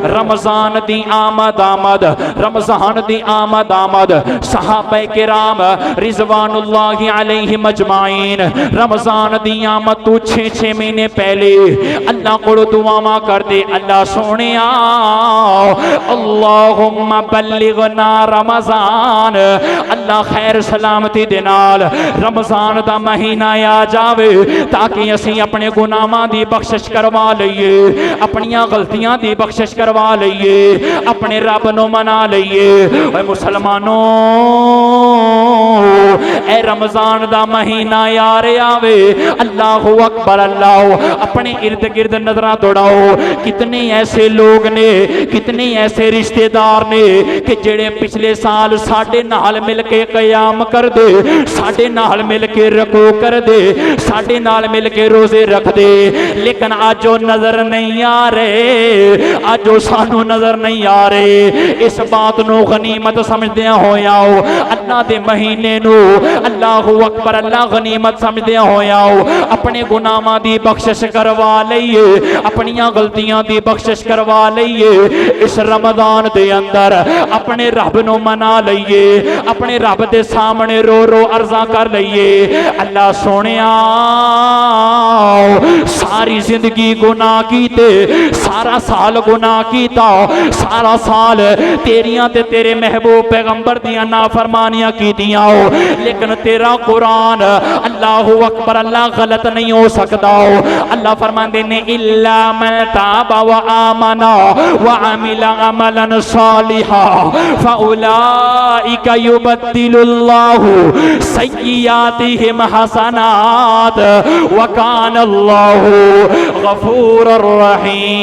रमजान दी आमद आमद, रमजान दी आमद आमद। सहाबा किराम रिजवानुल्लाहि अलैहिम अजमाइन रमजान दी आमद तू 6 महीने पहले अल्लाह को दुआवा कर दे, अल्लाह सोनिया अल्लाहुम्मा बल्लिगना रमजान, अल्लाह खैर सलामती दे नाल रमजान दा महीना आ जावे ताकि असी अपने गुनाहां दी बख्शिश करवा लईए, अपनियां गलतियां दी बख्शिश करवा लईए, अपने रब नु मना लईए। ओए मुसलमानों, ए रमजान दा महीना यार आवे, अल्लाहु अकबर अल्लाह। अपने इर्द गिर्द नजर दौड़ाओ, कितने ऐसे लोग ने, कितने ऐसे रिश्तेदार ने कि जेड़े पिछले साल साडे नाल मिल के कयाम कर दे, साडे नाल मिल के रकू कर दे, साडे नाल मिल के रोजे रख दे, लेकिन आज वो नजर नहीं आ रहे, आज वो सानू नजर नहीं आ रहे। इस बात नू गनीमत समझदे होया अल्लाह दे महीने नू अल्लाहु अकबर अल्लाह गनीमत समझदे होया अपने गुनाहां दी बख्शिश करवा लईए, अपनियां गलतियां दी बख्शिश करवा लईए। इस रमजान दे अंदर अपने रब नू मना लईए, अपने रब दे सामने रो रो अर्जा कर लईए, अल्लाह सोनिया सारी जिंदगी गुनाह कीते, सारा साल गुनाह कीता, सारा साल तेरियां ते तेरे महबूब पैगंबर दियां नाफरमानियां कीतियां हो, लेकिन तेरा कुरान अल्लाहु अकबर अल्लाह गलत नहीं हो सकता हो। अल्लाह फरमाते ने इल्ला मन ताबा व आमना व अमिला अमलन सालिहा फउलाइका युबद्दिलुल्लाहु सय्यियातिहिम हसनात व कान अल्लाहु गफूरुर रहीमा।